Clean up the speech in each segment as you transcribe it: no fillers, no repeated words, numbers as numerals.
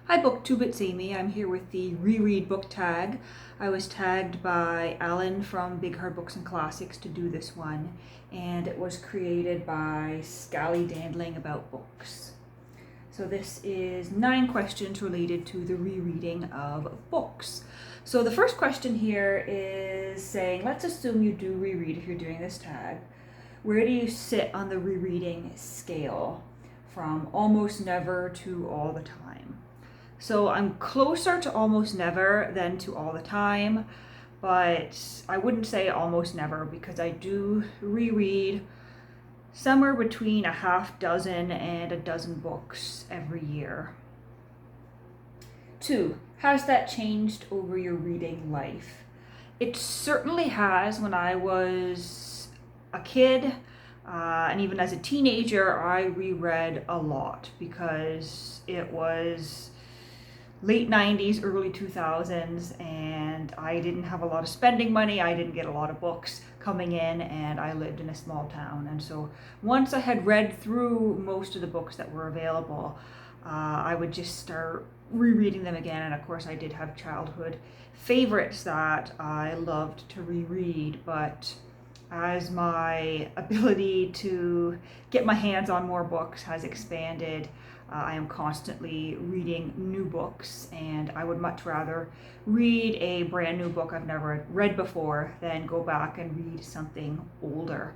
Hi BookTube, it's Amy. I'm here with the Reread Book Tag. I was tagged by Alan from Big Hard Books and Classics to do this one, and it was created by Scally Dandling About Books. So this is 9 questions related to the rereading of books. So the first question here is saying, let's assume you do reread if you're doing this tag. Where do you sit on the rereading scale from almost never to all the time? So I'm closer to almost never than to all the time, but I wouldn't say almost never because I do reread somewhere between a half dozen and a dozen books every year. 2, has that changed over your reading life? It certainly has. When I was a kid, and even as a teenager, I reread a lot because it was late 90s, early 2000s, and I didn't have a lot of spending money. I didn't get a lot of books coming in, and I lived in a small town. And so once I had read through most of the books that were available, I would just start rereading them again. And of course, I did have childhood favorites that I loved to reread, but as my ability to get my hands on more books has expanded, I am constantly reading new books, and I would much rather read a brand new book I've never read before than go back and read something older.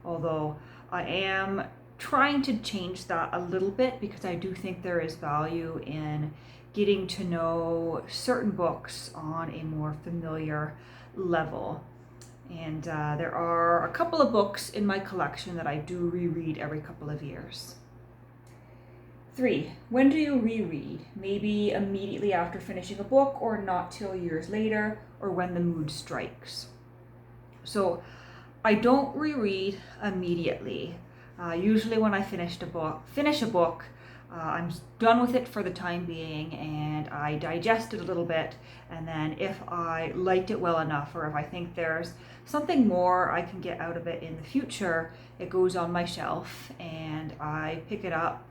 Although I am trying to change that a little bit because I do think there is value in getting to know certain books on a more familiar level. And there are a couple of books in my collection that I do reread every couple of years. 3, when do you reread? Maybe immediately after finishing a book, or not till years later, or when the mood strikes. So I don't reread immediately. Usually when I finish a book, I'm done with it for the time being, and I digest it a little bit, and then if I liked it well enough, or if I think there's something more I can get out of it in the future, it goes on my shelf and I pick it up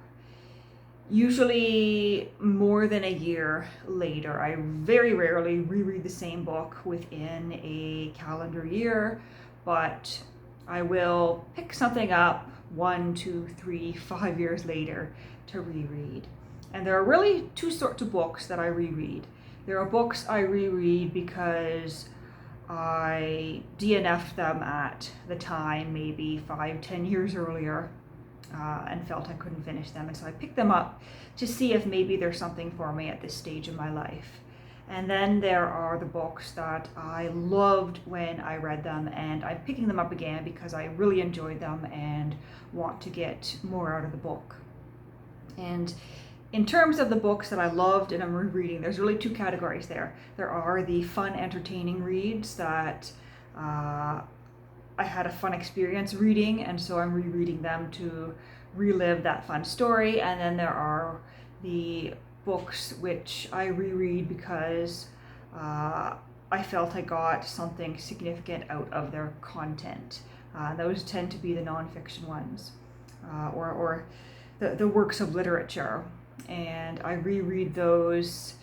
usually more than a year later. I very rarely reread the same book within a calendar year, but I will pick something up 1, 2, 3, 5 years later to reread. And there are really 2 sorts of books that I reread. There are books I reread because I DNF'd them at the time, maybe 5, 10 years earlier, and felt I couldn't finish them. And so I picked them up to see if maybe there's something for me at this stage in my life. And then there are the books that I loved when I read them, and I'm picking them up again because I really enjoyed them and want to get more out of the book. And in terms of the books that I loved and I'm rereading, there's really 2 categories there. There are the fun, entertaining reads that I had a fun experience reading, and so I'm rereading them to relive that fun story. And then there are the books which I reread because I felt I got something significant out of their content. Those tend to be the nonfiction ones, or the works of literature. And I reread those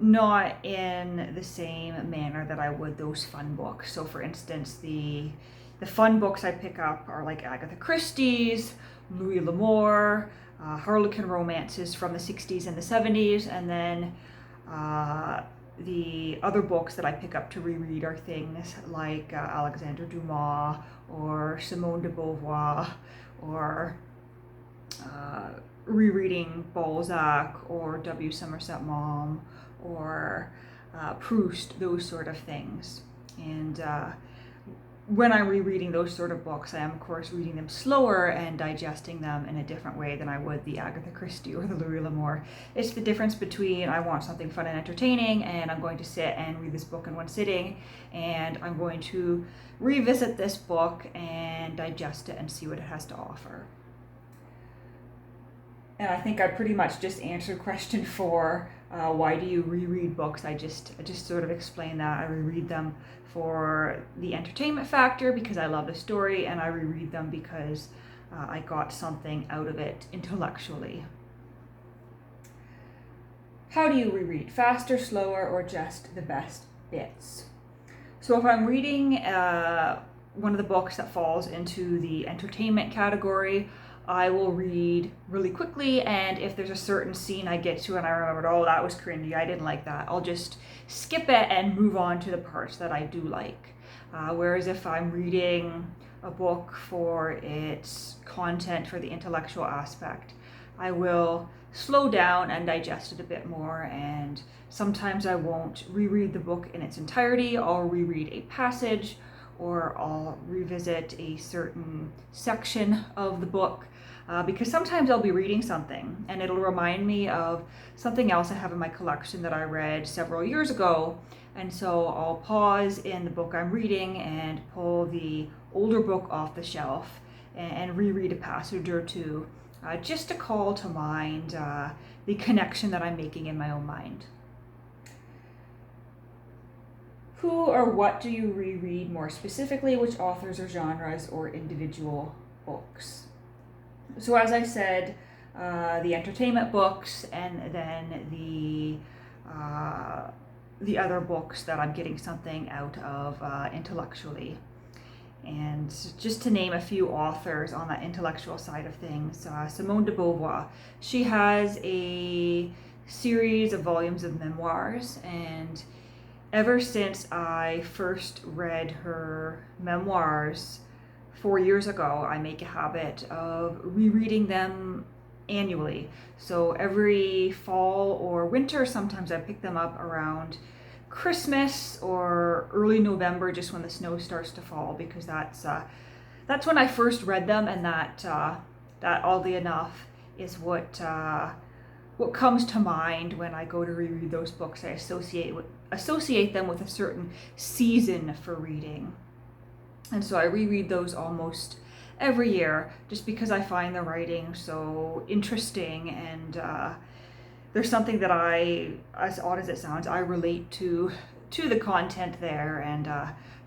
not in the same manner that I would those fun books. So for instance, the fun books I pick up are like Agatha Christie's, Louis L'Amour, Harlequin romances from the 60s and the 70s, and then the other books that I pick up to reread are things like Alexandre Dumas or Simone De Beauvoir, or rereading Balzac or W. Somerset Maugham, or Proust, those sort of things. And when I'm rereading those sort of books, I am of course reading them slower and digesting them in a different way than I would the Agatha Christie or the Louis L'Amour. It's the difference between I want something fun and entertaining, and I'm going to sit and read this book in one sitting, and I'm going to revisit this book and digest it and see what it has to offer. And I think I pretty much just answered question 4. Why do you reread books? I just sort of explained that. I reread them for the entertainment factor because I love the story, and I reread them because I got something out of it intellectually. How do you reread? Faster, slower, or just the best bits? So if I'm reading one of the books that falls into the entertainment category, I will read really quickly, and if there's a certain scene I get to and I remembered, oh, that was cringy, I didn't like that, I'll just skip it and move on to the parts that I do like. Whereas if I'm reading a book for its content, for the intellectual aspect, I will slow down and digest it a bit more, and sometimes I won't reread the book in its entirety. I'll reread a passage, or I'll revisit a certain section of the book, because sometimes I'll be reading something and it'll remind me of something else I have in my collection that I read several years ago. And so I'll pause in the book I'm reading and pull the older book off the shelf and reread a passage or two, just to call to mind the connection that I'm making in my own mind. Who or what do you reread more specifically? Which authors or genres or individual books? So as I said, the entertainment books, and then the other books that I'm getting something out of intellectually. And just to name a few authors on that intellectual side of things, Simone De Beauvoir. She has a series of volumes of memoirs, and ever since I first read her memoirs 4 years ago, I make a habit of rereading them annually. So every fall or winter, sometimes I pick them up around Christmas or early November, just when the snow starts to fall, because that's when I first read them, and that oddly enough is what comes to mind when I go to reread those books. I associate them with a certain season for reading, and so I reread those almost every year, just because I find the writing so interesting, and there's something that as odd as it sounds, I relate to the content there, and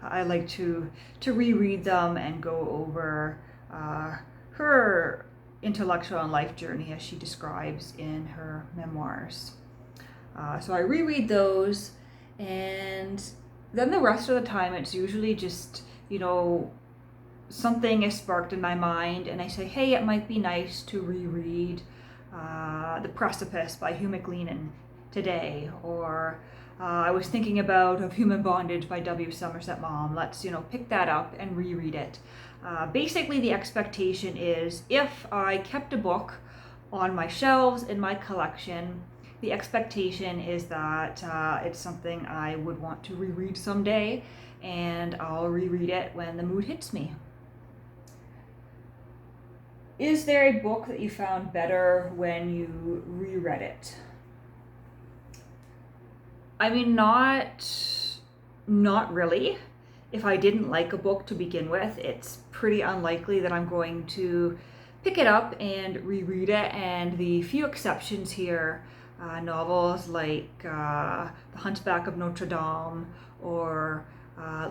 I like to reread them and go over her intellectual and life journey as she describes in her memoirs. So I reread those, and then the rest of the time it's usually just, something is sparked in my mind, and I say, hey, it might be nice to reread The Precipice by Hugh MacLean today, or I was thinking Of Human Bondage by W. Somerset Maugham. Let's, pick that up and reread it. Basically, the expectation is, if I kept a book on my shelves in my collection, the expectation is that it's something I would want to reread someday, and I'll reread it when the mood hits me. Is there a book that you found better when you reread it? I mean, not really. If I didn't like a book to begin with, it's pretty unlikely that I'm going to pick it up and reread it. And the few exceptions here, novels like The Hunchback of Notre Dame, or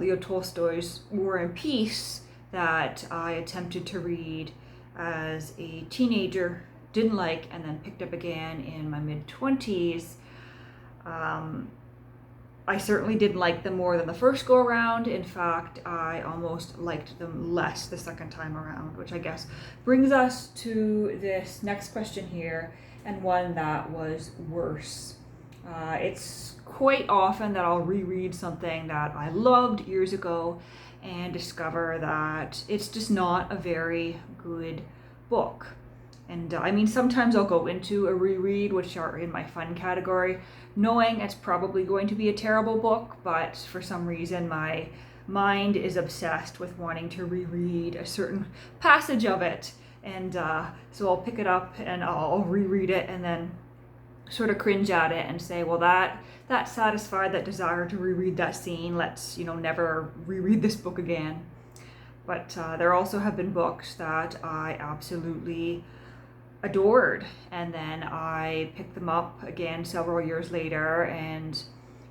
Leo Tolstoy's War and Peace, that I attempted to read as a teenager, didn't like, and then picked up again in my mid-20s. I certainly didn't like them more than the first go around. In fact, I almost liked them less the second time around, which I guess brings us to this next question here, and one that was worse. It's quite often that I'll reread something that I loved years ago and discover that it's just not a very good book. And sometimes I'll go into a reread, which are in my fun category, knowing it's probably going to be a terrible book, but for some reason my mind is obsessed with wanting to reread a certain passage of it. And so I'll pick it up and I'll reread it, and then sort of cringe at it and say, well, that satisfied that desire to reread that scene. Let's, never reread this book again. But there also have been books that I absolutely adored, and then I picked them up again several years later and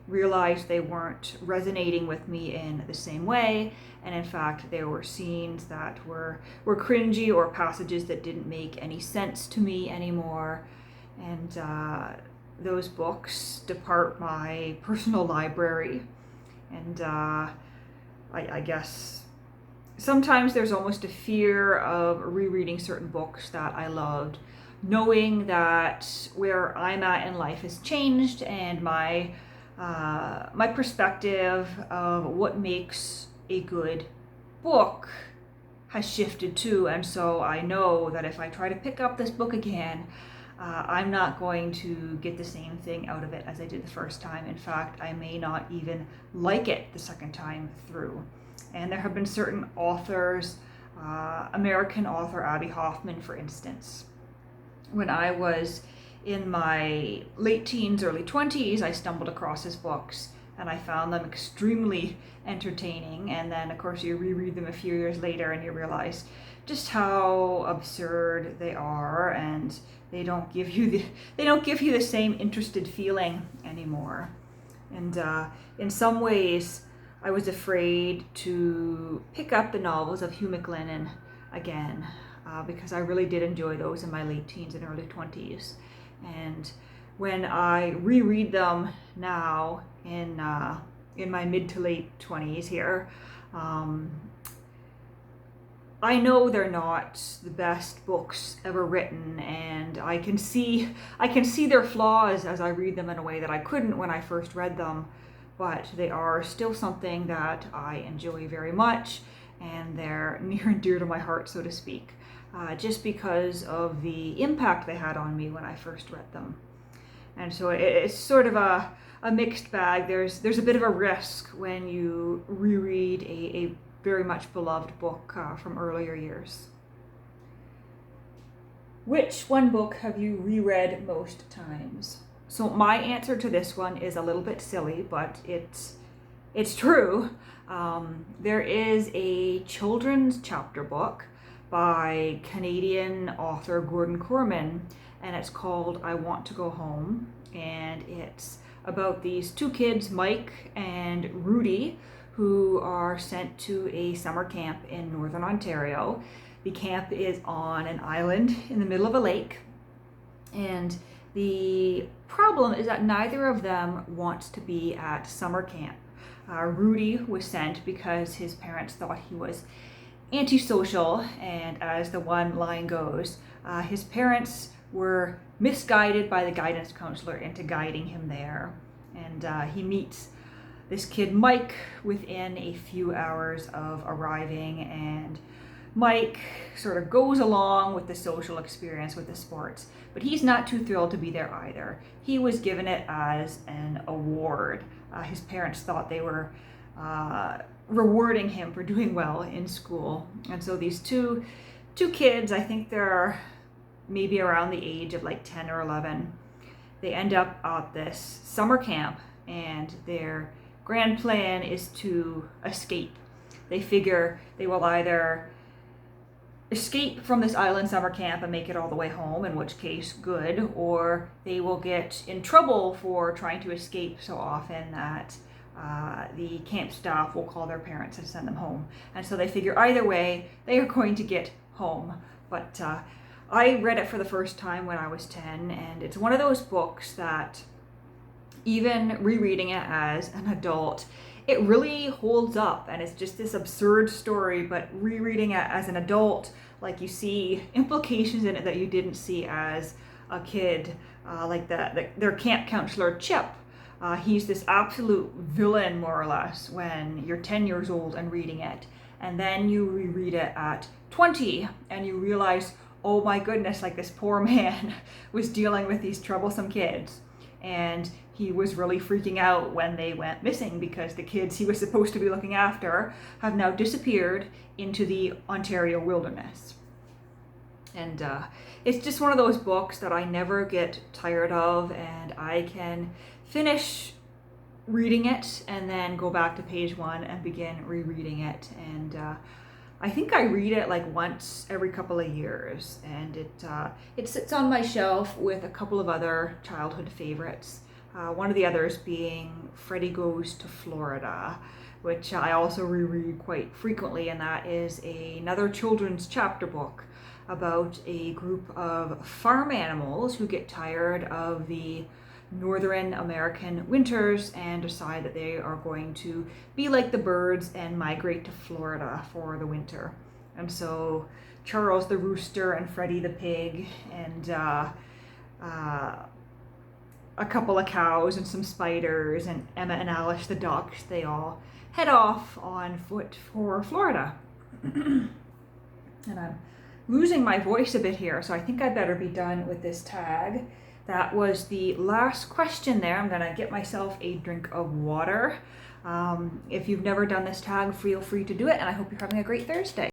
realized they weren't resonating with me in the same way, and in fact there were scenes that were cringy, or passages that didn't make any sense to me anymore, and those books depart my personal library. And I guess sometimes there's almost a fear of rereading certain books that I loved, knowing that where I'm at in life has changed, and my perspective of what makes a good book has shifted too. And so I know that if I try to pick up this book again, I'm not going to get the same thing out of it as I did the first time. In fact, I may not even like it the second time through. And there have been certain authors, American author Abby Hoffman, for instance. When I was in my late teens, early 20s, I stumbled across his books and I found them extremely entertaining. And then, of course, you reread them a few years later and you realize just how absurd they are, and they don't give you the same interested feeling anymore. And in some ways, I was afraid to pick up the novels of Hugh MacLennan again, because I really did enjoy those in my late teens and early 20s. And when I reread them now in my mid to late 20s here, I know they're not the best books ever written, and I can see their flaws as I read them in a way that I couldn't when I first read them, but they are still something that I enjoy very much, and they're near and dear to my heart, so to speak, just because of the impact they had on me when I first read them. And so it's sort of a mixed bag. There's a bit of a risk when you reread a very much beloved book from earlier years. Which one book have you reread most times? So my answer to this one is a little bit silly, but it's true. There is a children's chapter book by Canadian author Gordon Corman, and it's called I Want to Go Home, and it's about these two kids, Mike and Rudy, who are sent to a summer camp in Northern Ontario. The camp is on an island in the middle of a lake, and the problem is that neither of them wants to be at summer camp. Rudy was sent because his parents thought he was antisocial, and as the one line goes, his parents were misguided by the guidance counselor into guiding him there. And he meets this kid Mike within a few hours of arriving, and Mike sort of goes along with the social experience with the sports, but he's not too thrilled to be there either. He was given it as an award. His parents thought they were rewarding him for doing well in school. And so these two kids, I think they're maybe around the age of like 10 or 11, they end up at this summer camp, and their grand plan is to escape. They figure they will either escape from this island summer camp and make it all the way home, in which case good, or they will get in trouble for trying to escape so often that the camp staff will call their parents and send them home. And so they figure either way they are going to get home. But I read it for the first time when I was 10, and it's one of those books that even rereading it as an adult, it really holds up, and it's just this absurd story, but rereading it as an adult, like, you see implications in it that you didn't see as a kid, like their camp counselor Chip. He's this absolute villain, more or less, when you're 10 years old and reading it, and then you reread it at 20 and you realize, oh my goodness, like, this poor man was dealing with these troublesome kids, and he was really freaking out when they went missing, because the kids he was supposed to be looking after have now disappeared into the Ontario wilderness. And it's just one of those books that I never get tired of, and I can finish reading it and then go back to page one and begin rereading it. And I think I read it like once every couple of years, and it sits on my shelf with a couple of other childhood favorites. One of the others being Freddy Goes to Florida, which I also reread quite frequently, and that is another children's chapter book about a group of farm animals who get tired of the Northern American winters and decide that they are going to be like the birds and migrate to Florida for the winter. And so Charles the rooster and Freddy the pig and a couple of cows and some spiders and Emma and Alice the ducks, they all head off on foot for Florida. And I'm losing my voice a bit here, so I think I better be done with this tag. That was the last question there. I'm gonna get myself a drink of water. If you've never done this tag, feel free to do it, and I hope you're having a great Thursday.